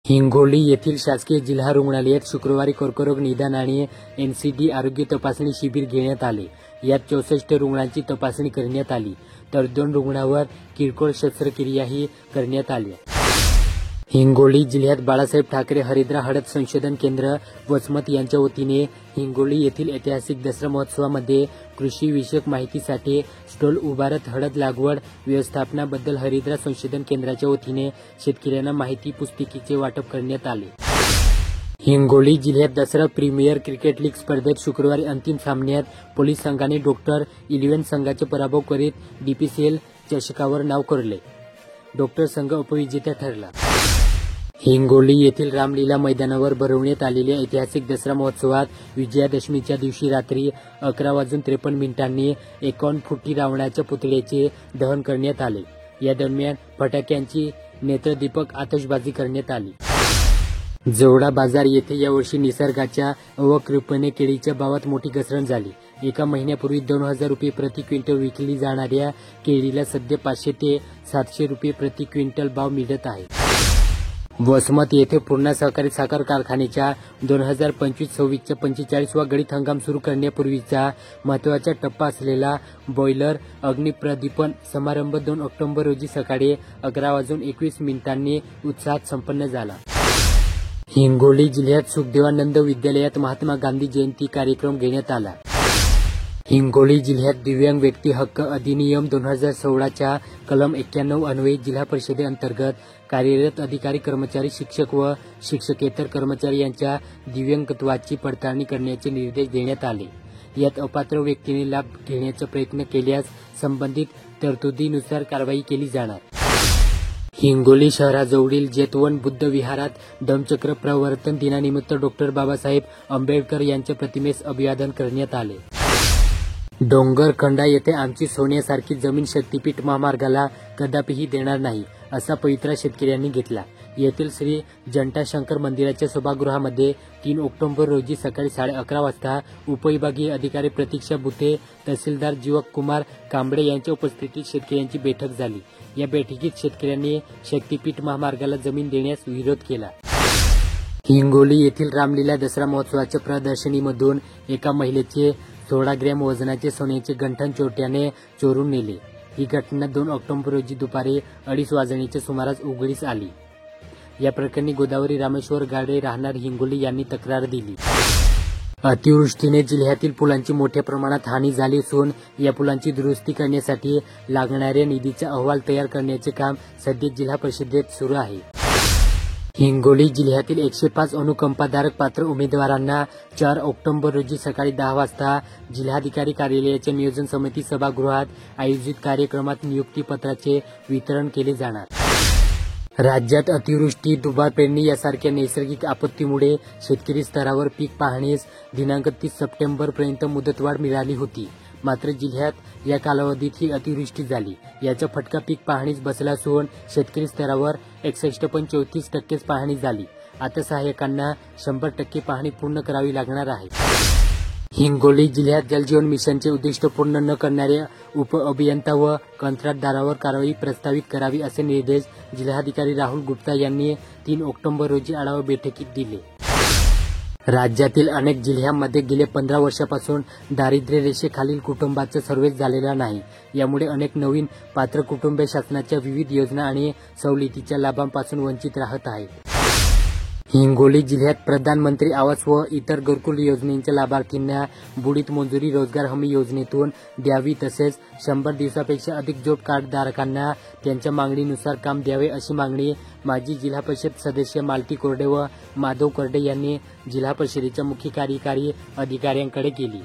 हिंगोली येथील शासकीय जिल्हा रुग्णालयात शुक्रवारी कर्करोग निदान आणि एनसीडी आरोग्य तपासणी शिबिर घेण्यात आले। यात 64 रुग्णांची तपासणी करण्यात आली, तर 2 रुग्णांवर किरकोळ शस्त्रक्रियाही करण्यात आली। हिंगोली जिल्ह्यात बाळासाहेब ठाकरे हरिद्रा हळद संशोधन केंद्र वसमत यांच्या वतीने हिंगोली येथील ऐतिहासिक दसरा महोत्सवामध्ये कृषी विषयक माहितीसाठी स्टॉल उभारत हळद लागवड व्यवस्थापनाबद्दल हरिद्रा संशोधन केंद्राच्या वतीने शेतकऱ्यांना माहिती पुस्तिकेचे वाटप करण्यात आले। हिंगोली जिल्ह्यात दसरा प्रीमियर क्रिकेट लीग स्पर्धेत शुक्रवारी अंतिम सामन्यात पोलीस संघाने डॉक्टर 11 संघाचा पराभव करीत डीपीसीएल चषकावर नाव कोरले। डॉक्टर संघ उपविजेता ठरला। हिंगोली येथील रामलीला मैदानावर भरवण्यात आलेल्या ऐतिहासिक दसरा महोत्सवात विजयादशमीच्या दिवशी रात्री 11:53 51 फुटी रावणाच्या पुतळ्याचे दहन करण्यात आले। या दरम्यान फटाक्यांची नेत्रदीपक आतषबाजी करण्यात आली। जवडा बाजार येथे यावर्षी निसर्गाच्या अवकृपेने केळीच्या भावात मोठी घसरण झाली। एका महिन्यापूर्वी 2000 रुपये प्रति क्विंटल विकली जाणाऱ्या केळीला सध्या 500 ते 700 रुपये प्रति क्विंटल भाव मिळत आहे। वसमत येथे पूर्णा सहकारी साखर कारखान्याच्या 2025-26 चा 45वा गळीत हंगाम सुरू करण्यापूर्वीचा महत्त्वाचा टप्पा असलेला बॉयलर अग्निप्रदीपन समारंभ 2 ऑक्टोबर रोजी सकाळी 11:21 उत्साहात संपन्न झाला। हिंगोली जिल्ह्यात सुखदेवानंद विद्यालयात महात्मा गांधी जयंती कार्यक्रम घेण्यात आला। हिंगोली जिल्ह्यात दिव्यांग व्यक्ती हक्क अधिनियम 2016 च्या कलम 91 अन्वये जिल्हा परिषदेअंतर्गत कार्यरत अधिकारी कर्मचारी शिक्षक व शिक्षकेतर कर्मचारी यांच्या दिव्यांगत्वाची पडताळणी करण्याचे निर्देश देण्यात आले। यात अपात्र व्यक्तीने लाभ घेण्याचा प्रयत्न केल्यास संबंधित तरतुदीनुसार कारवाई केली जाणार। हिंगोली शहराजवळील जेतवन बुद्ध विहारात धम्मचक्र प्रवर्तन दिनानिमित्त डॉ. बाबासाहेब आंबेडकर यांच्या प्रतिमेस अभिवादन करण्यात आले। डोंगरखंडा येथे आमची सोन्यासारखी जमीन शक्तीपीठ महामार्गाला कदापिही देणार नाही, असा पवित्रा शेतकऱ्यांनी घेतला। येथील श्री जटाशंकर मंदिराच्या सभागृहामध्ये 3 ऑक्टोबर रोजी सकाळी 11:30 वाजता उपविभागीय अधिकारी प्रतीक्षा बुथे, तहसीलदार जीवक कुमार कांबळे यांच्या उपस्थितीत शेतकऱ्यांची बैठक झाली। या बैठकीत शेतकऱ्यांनी शक्तीपीठ महामार्गाला जमीन देण्यास विरोध केला। हिंगोली येथील रामलीला दसरा महोत्सवाच्या प्रदर्शनीमधून एका महिलेचे 16 ग्रॅम वजनाचे सोन्याचे गंठण चोरट्याने चोरून नेले। ही घटना 2 ऑक्टोबर रोजी दुपारी 2:30 वाजण्याच्या सुमारास उघडीस आली। या प्रकरणी गोदावरी रामेश्वर गाडे राहणार हिंगोली यांनी तक्रार दिली। अतिवृष्टीने जिल्ह्यातील पुलांची मोठ्या प्रमाणात हानी झाली असून या पुलांची दुरुस्ती करण्यासाठी लागणाऱ्या निधीचा अहवाल तयार करण्याचे काम सध्या जिल्हा परिषदेत सुरू आहे। हिंगोली जिल्ह्यातील 105 अनुकंपाधारक पात्र उमेदवारांना 4 ऑक्टोबर रोजी सकाळी 10 वाजता जिल्हाधिकारी कार्यालयाच्या नियोजन समिती सभागृहात आयोजित कार्यक्रमात नियुक्तीपत्राचे वितरण केले जाणार। राज्यात अतिवृष्टी, दुबार पेरणी यासारख्या नैसर्गिक आपत्तीमुळे शेतकरी स्तरावर पीक पाहणीस दिनांक 30 सप्टेंबरपर्यंत मुदतवाढ मिळाली होती। मात्र जिल्ह्यात या कालावधीत ही अतिवृष्टी झाली। याचा फटका पीक पाहणीस बसला असून शेतकरी स्तरावर 61.34% पाहणी झाली। आता सहाय्यकांना 100% पाहणी पूर्ण करावी लागणार आहे। हिंगोली जिल्ह्यात जलजीवन मिशनचे उद्दिष्ट पूर्ण न करणाऱ्या उपअभियंता व कंत्राटदारावर कारवाई प्रस्तावित करावी असे निर्देश जिल्हाधिकारी राहुल गुप्ता यांनी 3 ऑक्टोबर रोजी आढावा बैठकीत दिले। राज्यातील अनेक जिल्ह्यांमध्ये गेल्या 15 वर्षापासून दारिद्र्य रेषेखालील कुटुंबाचा सर्व्हे झालेला नाही। यामुळे अनेक नवीन पात्र कुटुंबे शासनाच्या विविध योजना आणि सवलतीच्या लाभांपासून वंचित राहत आहेत। हिंगोली जिल्ह्यात प्रधानमंत्री आवास व इतर घरकुल योजनेच्या लाभार्थींना बुडीत मंजुरी रोजगार हमी योजनेतून द्यावी, तसेच 100 दिवसापेक्षा अधिक जॉब कार्ड धारकांना त्यांच्या मागणीनुसार काम द्यावे अशी मागणी माजी जिल्हा परिषद सदस्य मालती कोरडे व माधव कोरडे यांनी जिल्हा परिषदेच्या मुख्य कार्यकारी अधिकाऱ्यांकडे केली।